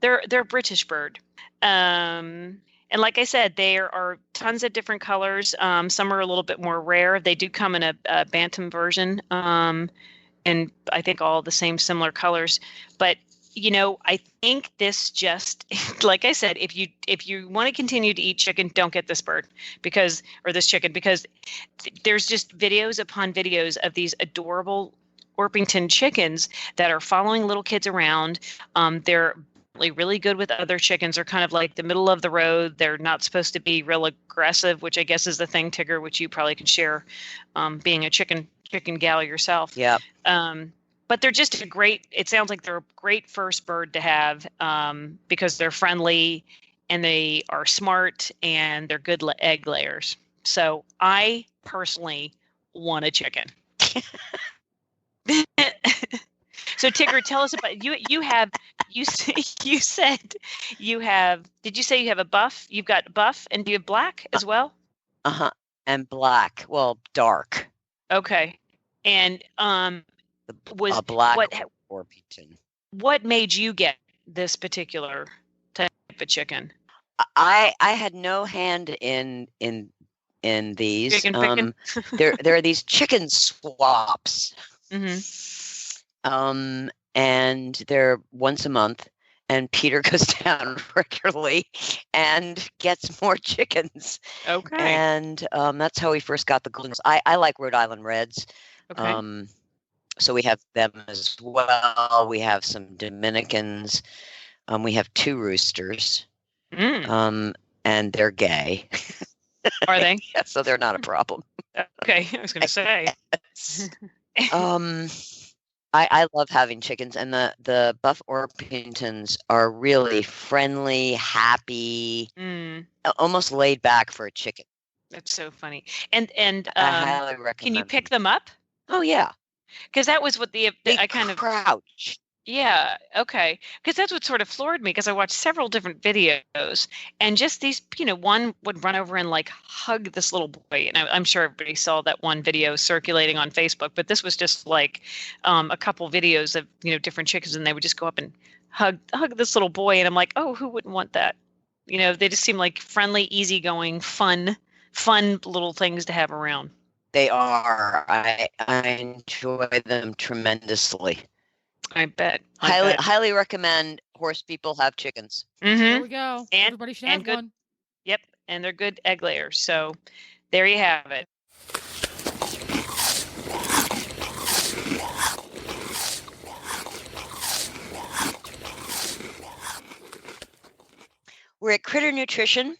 Speaker 2: they're a British bird. And like I said, there are tons of different colors. Some are a little bit more rare. They do come in a bantam version, and I think all the same similar colors. But I think this just, like I said, if you want to continue to eat chicken, don't get this bird this chicken, because there's just videos upon videos of these adorable Orpington chickens that are following little kids around. They're really good with other chickens. They're kind of like the middle of the road. They're not supposed to be real aggressive, which I guess is the thing, Tigger, which you probably can share, being a chicken gal yourself.
Speaker 3: Yeah.
Speaker 2: But they're just it sounds like they're a great first bird to have, because they're friendly and they are smart and they're good egg layers. So I personally want a chicken. So Tigger, tell us about you said you have, did you say you have a buff? You've got buff, and do you have black as well?
Speaker 3: Uh-huh. And black. Well, dark.
Speaker 2: Okay. And was
Speaker 3: a black Orpington.
Speaker 2: What made you get this particular type of chicken?
Speaker 3: I had no hand in these.
Speaker 2: Chicken picking?
Speaker 3: There are these chicken swaps.
Speaker 2: Mm-hmm.
Speaker 3: And they're once a month, and Peter goes down regularly and gets more chickens.
Speaker 2: Okay.
Speaker 3: And that's how we first got the golden. I like Rhode Island Reds.
Speaker 2: Okay.
Speaker 3: So we have them as well. We have some Dominicans. We have 2 roosters. And they're gay.
Speaker 2: Are they?
Speaker 3: Yeah, so they're not a problem.
Speaker 2: Okay, I was going to say.
Speaker 3: I love having chickens, and the buff Orpingtons are really friendly, happy, almost laid back for a chicken.
Speaker 2: That's so funny. And
Speaker 3: I highly recommend.
Speaker 2: Can you pick them up?
Speaker 3: Oh yeah,
Speaker 2: because that was what
Speaker 3: they
Speaker 2: I kind of
Speaker 3: crouch.
Speaker 2: Yeah. Okay. Because that's what sort of floored me because I watched several different videos and just these, one would run over and like hug this little boy. And I'm sure everybody saw that one video circulating on Facebook, but this was just like a couple videos of, different chickens and they would just go up and hug this little boy. And I'm like, oh, who wouldn't want that? They just seem like friendly, easygoing, fun little things to have around.
Speaker 3: They are. I enjoy them tremendously.
Speaker 2: I bet.
Speaker 3: Highly recommend horse people have chickens.
Speaker 4: There we go.
Speaker 2: And,
Speaker 4: Everybody should have
Speaker 2: good,
Speaker 4: one.
Speaker 2: Yep. And they're good egg layers. So there you have it.
Speaker 3: We're at Critter Nutrition,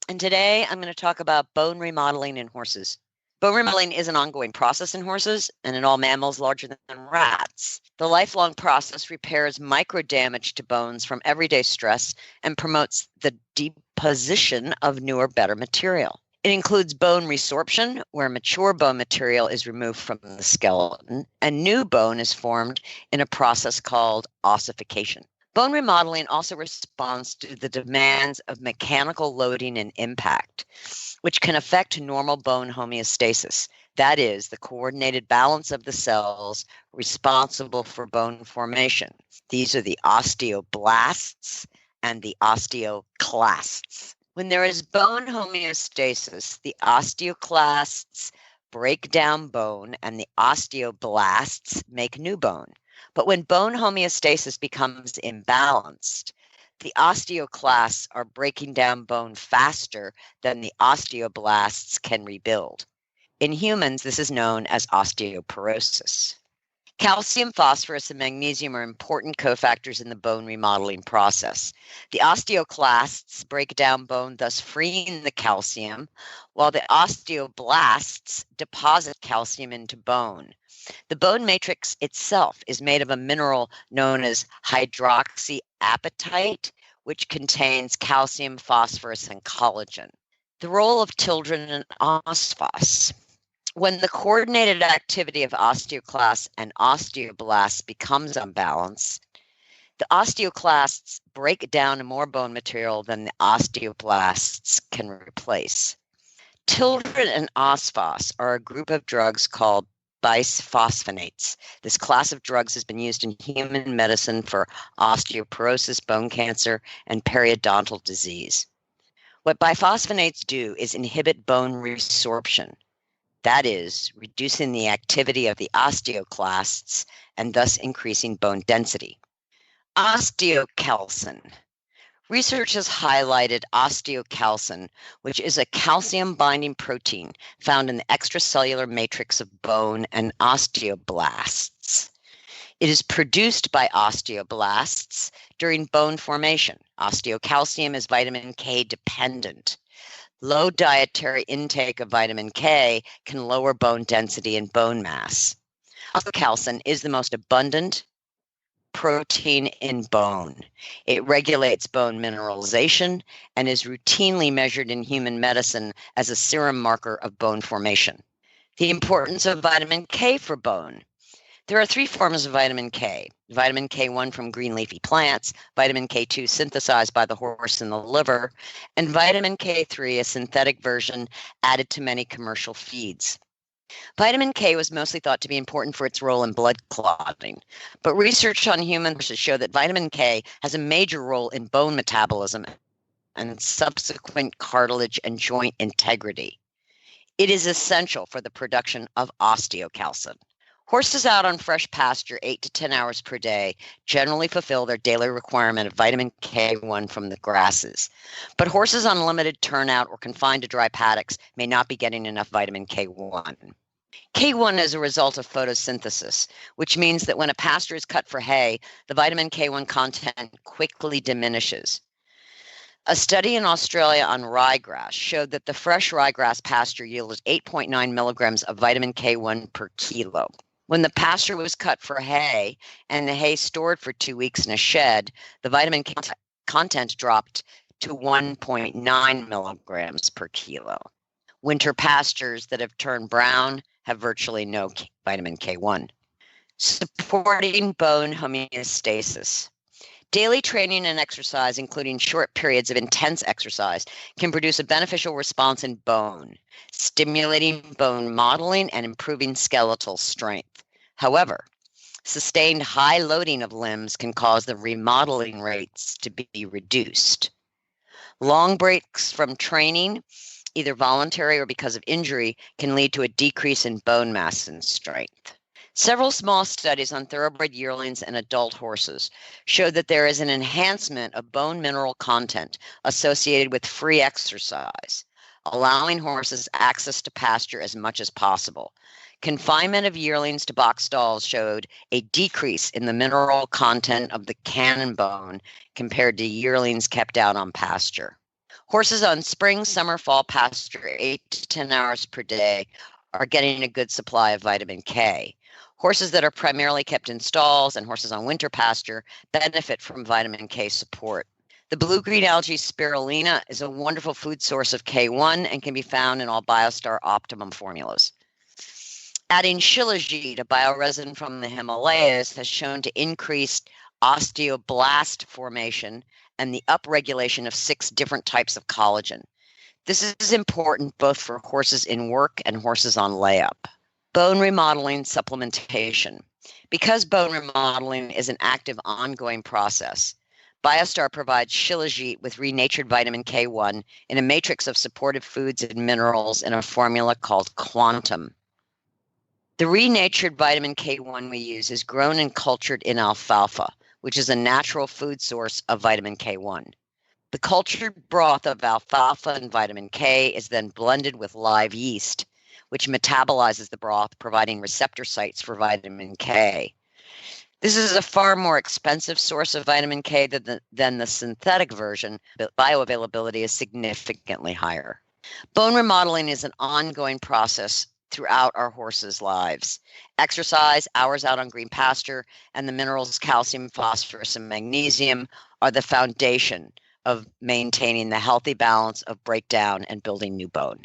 Speaker 3: and today I'm going to talk about bone remodeling in horses. Bone remodeling is an ongoing process in horses and in all mammals larger than rats. The lifelong process repairs micro damage to bones from everyday stress and promotes the deposition of newer, better material. It includes bone resorption, where mature bone material is removed from the skeleton, and new bone is formed in a process called ossification. Bone remodeling also responds to the demands of mechanical loading and impact, which can affect normal bone homeostasis. That is, the coordinated balance of the cells responsible for bone formation. These are the osteoblasts and the osteoclasts. When there is bone homeostasis, the osteoclasts break down bone and the osteoblasts make new bone. But when bone homeostasis becomes imbalanced, the osteoclasts are breaking down bone faster than the osteoblasts can rebuild. In humans, this is known as osteoporosis. Calcium, phosphorus, and magnesium are important cofactors in the bone remodeling process. The osteoclasts break down bone, thus freeing the calcium, while the osteoblasts deposit calcium into bone. The bone matrix itself is made of a mineral known as hydroxyapatite, which contains calcium, phosphorus, and collagen. The role of children in osphos. When the coordinated activity of osteoclasts and osteoblasts becomes unbalanced, the osteoclasts break down more bone material than the osteoblasts can replace. Children in osphos are a group of drugs called bisphosphonates. This class of drugs has been used in human medicine for osteoporosis, bone cancer, and periodontal disease. What biphosphonates do is inhibit bone resorption. That is, reducing the activity of the osteoclasts and thus increasing bone density. Osteocalcin. Research has highlighted osteocalcin, which is a calcium-binding protein found in the extracellular matrix of bone and osteoblasts. It is produced by osteoblasts during bone formation. Osteocalcium is vitamin K dependent. Low dietary intake of vitamin K can lower bone density and bone mass. Osteocalcin is the most abundant protein in bone. It regulates bone mineralization and is routinely measured in human medicine as a serum marker of bone formation. The importance of vitamin K for bone. There are 3 forms of vitamin K. Vitamin K1 from green leafy plants, vitamin K2 synthesized by the horse in the liver, and vitamin K3, a synthetic version added to many commercial feeds. Vitamin K was mostly thought to be important for its role in blood clotting, but research on human horses show that vitamin K has a major role in bone metabolism and subsequent cartilage and joint integrity. It is essential for the production of osteocalcin. Horses out on fresh pasture 8 to 10 hours per day generally fulfill their daily requirement of vitamin K1 from the grasses. But horses on limited turnout or confined to dry paddocks may not be getting enough vitamin K1. K1 is a result of photosynthesis, which means that when a pasture is cut for hay, the vitamin K1 content quickly diminishes. A study in Australia on ryegrass showed that the fresh ryegrass pasture yielded 8.9 milligrams of vitamin K1 per kilo. When the pasture was cut for hay and the hay stored for 2 weeks in a shed, the vitamin K content dropped to 1.9 milligrams per kilo. Winter pastures that have turned brown have virtually no vitamin K1. Supporting bone homeostasis. Daily training and exercise, including short periods of intense exercise, can produce a beneficial response in bone, stimulating bone modeling and improving skeletal strength. However, sustained high loading of limbs can cause the remodeling rates to be reduced. Long breaks from training, either voluntary or because of injury, can lead to a decrease in bone mass and strength. Several small studies on thoroughbred yearlings and adult horses showed that there is an enhancement of bone mineral content associated with free exercise, allowing horses access to pasture as much as possible. Confinement of yearlings to box stalls showed a decrease in the mineral content of the cannon bone compared to yearlings kept out on pasture. Horses on spring, summer, fall pasture 8 to 10 hours per day are getting a good supply of vitamin K. Horses that are primarily kept in stalls and horses on winter pasture benefit from vitamin K support. The blue-green algae spirulina is a wonderful food source of K1 and can be found in all Biostar Optimum formulas. Adding shilajit, a bioresin from the Himalayas, has shown to increase osteoblast formation and the upregulation of 6 different types of collagen. This is important both for horses in work and horses on layup. Bone remodeling supplementation. Because bone remodeling is an active, ongoing process, Biostar provides shilajit with renatured vitamin K1 in a matrix of supportive foods and minerals in a formula called Quantum. The renatured vitamin K1 we use is grown and cultured in alfalfa, which is a natural food source of vitamin K1. The cultured broth of alfalfa and vitamin K is then blended with live yeast, which metabolizes the broth, providing receptor sites for vitamin K. This is a far more expensive source of vitamin K than the synthetic version, but bioavailability is significantly higher. Bone remodeling is an ongoing process throughout our horses' lives. Exercise, hours out on green pasture, and the minerals calcium, phosphorus, and magnesium are the foundation of maintaining the healthy balance of breakdown and building new bone.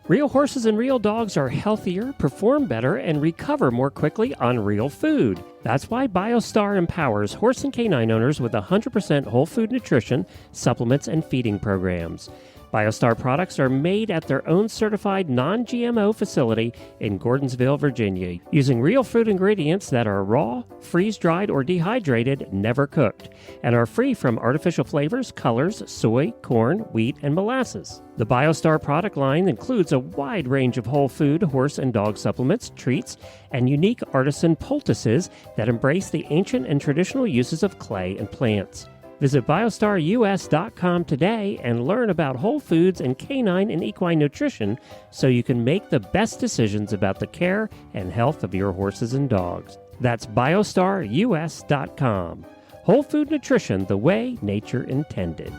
Speaker 1: Real horses and real dogs are healthier, perform better, and recover more quickly on real food. That's why Biostar empowers horse and canine owners with 100% whole food nutrition, supplements, and feeding programs. Biostar products are made at their own certified non-GMO facility in Gordonsville, Virginia, using real fruit ingredients that are raw, freeze-dried, or dehydrated, never cooked, and are free from artificial flavors, colors, soy, corn, wheat, and molasses. The Biostar product line includes a wide range of whole food, horse and dog supplements, treats, and unique artisan poultices that embrace the ancient and traditional uses of clay and plants. Visit biostarus.com today and learn about whole foods and canine and equine nutrition so you can make the best decisions about the care and health of your horses and dogs. That's biostarus.com. Whole food nutrition the way nature intended.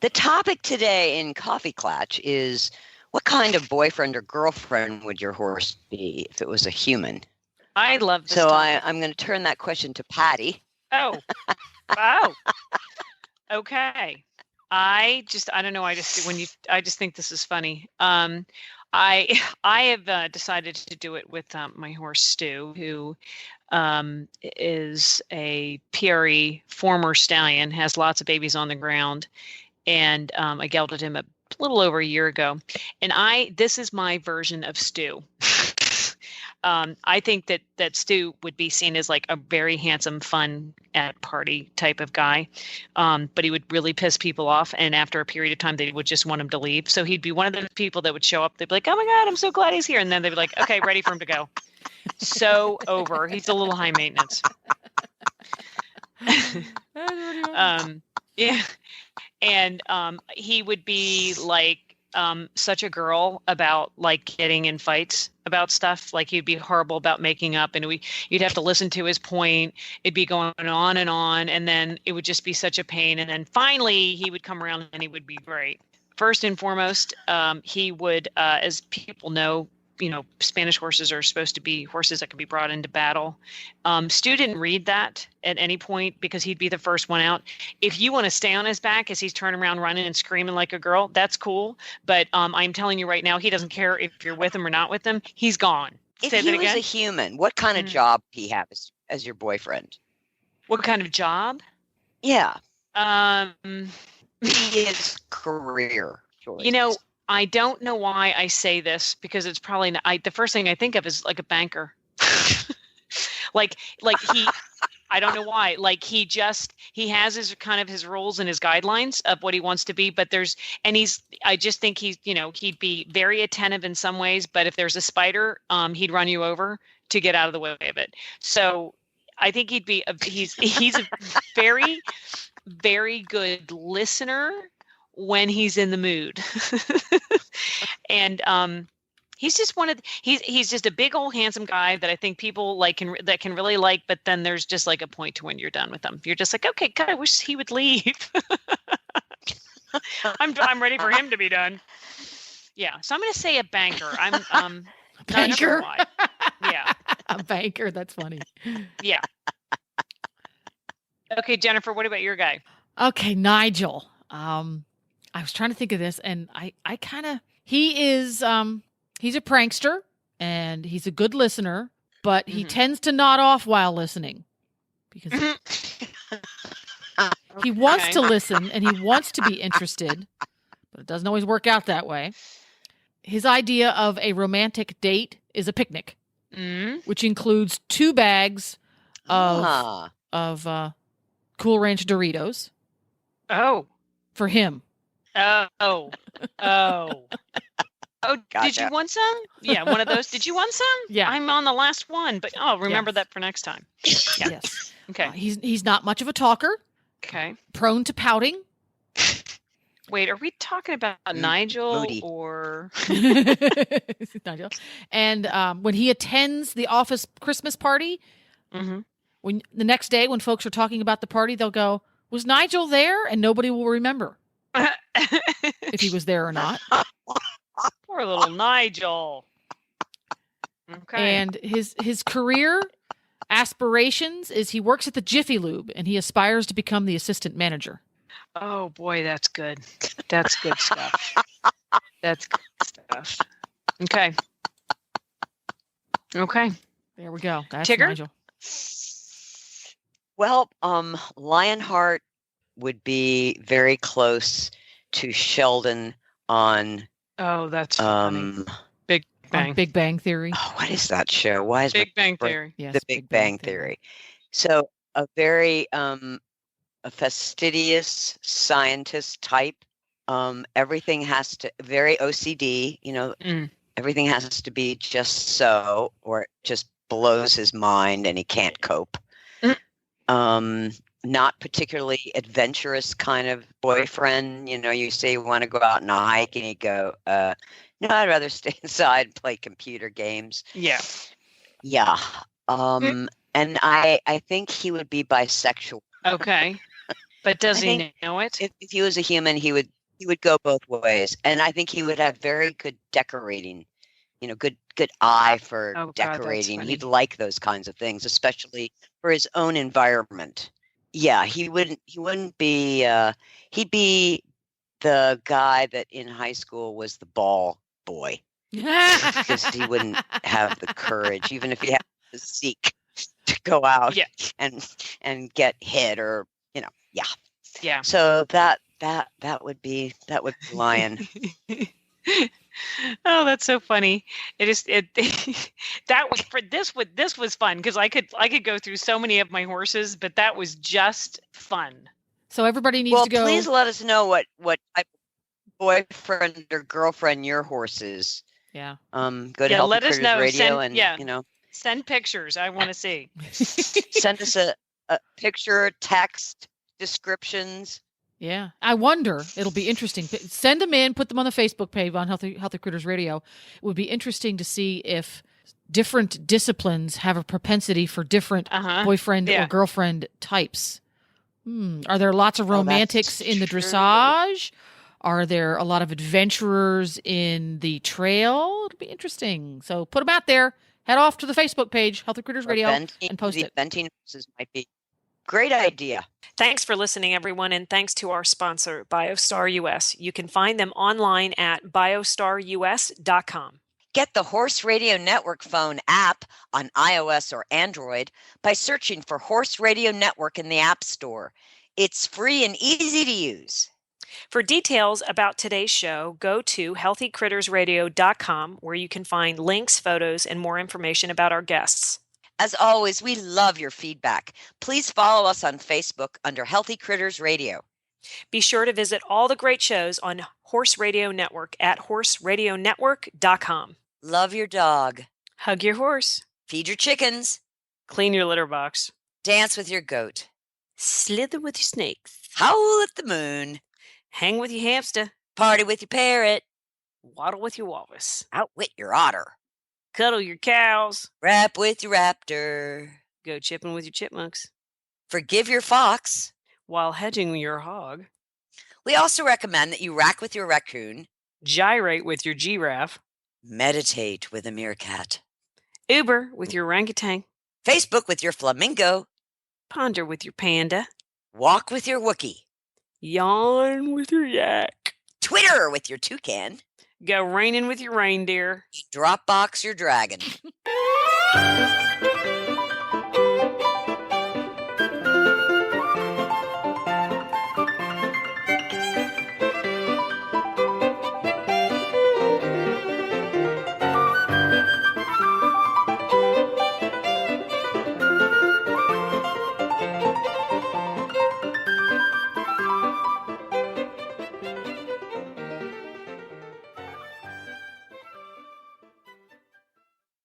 Speaker 3: The topic today in Coffee Clatch is, what kind of boyfriend or girlfriend would your horse be if it was a human?
Speaker 2: I love this.
Speaker 3: So
Speaker 2: topic.
Speaker 3: I'm going to turn that question to Patty.
Speaker 2: Oh, wow. Okay. I don't know. I just think this is funny. I have decided to do it with my horse Stu, who is a PRE former stallion, has lots of babies on the ground. And I gelded him a little over a year ago. And this is my version of Stu. I think that Stu would be seen as like a very handsome, fun at party type of guy. But he would really piss people off. And after a period of time, they would just want him to leave. So he'd be one of those people that would show up. They'd be like, oh my God, I'm so glad he's here. And then they'd be like, okay, ready for him to go. So over. He's a little high maintenance. Yeah. And he would be like such a girl about like getting in fights about stuff. Like he'd be horrible about making up, and you'd have to listen to his point. It'd be going on, and then it would just be such a pain. And then finally he would come around and he would be great. First and foremost, he would, as people know, Spanish horses are supposed to be horses that can be brought into battle. Stu didn't read that at any point because he'd be the first one out. If you want to stay on his back as he's turning around running and screaming like a girl, that's cool. But I'm telling you right now, he doesn't care if you're with him or not with him. He's gone.
Speaker 3: If
Speaker 2: Say
Speaker 3: he
Speaker 2: that
Speaker 3: was
Speaker 2: again.
Speaker 3: a human, what kind of job he have as your boyfriend?
Speaker 2: What kind of job?
Speaker 3: Yeah.
Speaker 2: Um,
Speaker 3: His career choice.
Speaker 2: I don't know why I say this because it's probably not, the first thing I think of is like a banker. like he, I don't know why. Like he has his kind of his rules and his guidelines of what he wants to be. But I just think he'd be very attentive in some ways. But if there's a spider, he'd run you over to get out of the way of it. So I think he's a very, very good listener when he's in the mood. And he's just he's just a big old handsome guy that I think people that can really like, but then there's just like a point to when you're done with them. You're just like, okay, God, I wish he would leave. I'm ready for him to be done. Yeah. So I'm going to say a banker. I'm not sure why. Yeah.
Speaker 4: A banker. That's funny.
Speaker 2: Yeah. Okay, Jennifer, what about your guy?
Speaker 4: Okay, Nigel. I was trying to think of this, and he's a prankster, and he's a good listener, but he tends to nod off while listening because he wants to listen and he wants to be interested, but it doesn't always work out that way. His idea of a romantic date is a picnic, which includes 2 bags of Cool Ranch Doritos.
Speaker 2: Oh,
Speaker 4: for him.
Speaker 2: Oh. Gotcha. Did you want some? Yeah, one of those. Did you want some?
Speaker 4: Yeah.
Speaker 2: I'm on the last one, but remember that for next time. Yeah.
Speaker 4: Yes.
Speaker 2: Okay.
Speaker 4: He's not much of a talker.
Speaker 2: Okay.
Speaker 4: Prone to pouting.
Speaker 2: Wait, are we talking about Nigel
Speaker 3: Moody.
Speaker 2: or
Speaker 4: Nigel? And when he attends the office Christmas party, when the next day when folks are talking about the party, they'll go, "Was Nigel there?" And nobody will remember if he was there or not.
Speaker 2: Poor little Nigel. Okay.
Speaker 4: And his career aspirations is he works at the Jiffy Lube and he aspires to become the assistant manager.
Speaker 2: Oh boy, that's good. That's good stuff. That's good stuff. Okay. Okay.
Speaker 4: There we go. That's
Speaker 2: Tigger?
Speaker 4: Nigel.
Speaker 3: Well, Lionheart would be very close to Sheldon on
Speaker 2: that's funny. Big Bang.
Speaker 4: Big Bang Theory.
Speaker 3: Oh, what is that show? Why is
Speaker 2: Big Bang Theory.
Speaker 4: Yes,
Speaker 3: the Big Bang Theory? So a very a fastidious scientist type. Everything has to very OCD. Everything has to be just so, or it just blows his mind and he can't cope. Not particularly adventurous kind of boyfriend. You say you want to go out on a hike and you go, no, I'd rather stay inside and play computer games.
Speaker 2: Yeah.
Speaker 3: Yeah. And I think he would be bisexual.
Speaker 2: Okay. But does he know it?
Speaker 3: If he was a human, he would go both ways. And I think he would have very good decorating, good eye for decorating.
Speaker 2: God,
Speaker 3: he'd like those kinds of things, especially for his own environment. Yeah, he wouldn't be, he'd be the guy that in high school was the ball boy. Because he wouldn't have the courage, even if he had the physique to go out and get hit or, yeah.
Speaker 2: Yeah.
Speaker 3: So that would be Lion.
Speaker 2: Oh, that's so funny. This was fun because I could go through so many of my horses, but that was just fun.
Speaker 4: So everybody needs to go.
Speaker 3: Please let us know what type of boyfriend or girlfriend your horse is.
Speaker 4: Yeah.
Speaker 3: Go to Healthy Critters Radio
Speaker 2: send pictures. I want to see.
Speaker 3: Send us a picture, text, descriptions.
Speaker 4: Yeah. I wonder, it'll be interesting. Send them in, put them on the Facebook page on Healthy Critters Radio. It would be interesting to see if different disciplines have a propensity for different boyfriend or girlfriend types. Are there lots of romantics in the dressage? Are there a lot of adventurers in the trail? It'll be interesting. So put them out there. Head off to the Facebook page, Healthy Critters Radio, and post it.
Speaker 3: Venting horses might be great idea.
Speaker 7: Thanks for listening, everyone, and thanks to our sponsor, Biostar US. You can find them online at biostarus.com.
Speaker 3: Get the Horse Radio Network phone app on iOS or Android by searching for Horse Radio Network in the App Store. It's free and easy to use.
Speaker 7: For details about today's show, go to healthycrittersradio.com, where you can find links, photos, and more information about our guests.
Speaker 3: As always, we love your feedback. Please follow us on Facebook under Healthy Critters Radio.
Speaker 7: Be sure to visit all the great shows on Horse Radio Network at horseradionetwork.com.
Speaker 3: Love your dog.
Speaker 7: Hug your horse.
Speaker 3: Feed your chickens.
Speaker 7: Clean your litter box.
Speaker 3: Dance with your goat.
Speaker 7: Slither with your snakes.
Speaker 3: Howl at the moon.
Speaker 7: Hang with your hamster.
Speaker 3: Party with your parrot.
Speaker 7: Waddle with your walrus.
Speaker 3: Outwit your otter.
Speaker 7: Cuddle your cows.
Speaker 3: Rap with your raptor.
Speaker 7: Go chipping with your chipmunks.
Speaker 3: Forgive your fox.
Speaker 7: While hedging your hog.
Speaker 3: We also recommend that you rack with your raccoon.
Speaker 7: Gyrate with your giraffe.
Speaker 3: Meditate with a meerkat.
Speaker 7: Uber with your orangutan.
Speaker 3: Facebook with your flamingo.
Speaker 7: Ponder with your panda.
Speaker 3: Walk with your Wookiee.
Speaker 7: Yawn with your yak.
Speaker 3: Twitter with your toucan.
Speaker 7: Go raining with your reindeer.
Speaker 3: Dropbox your dragon.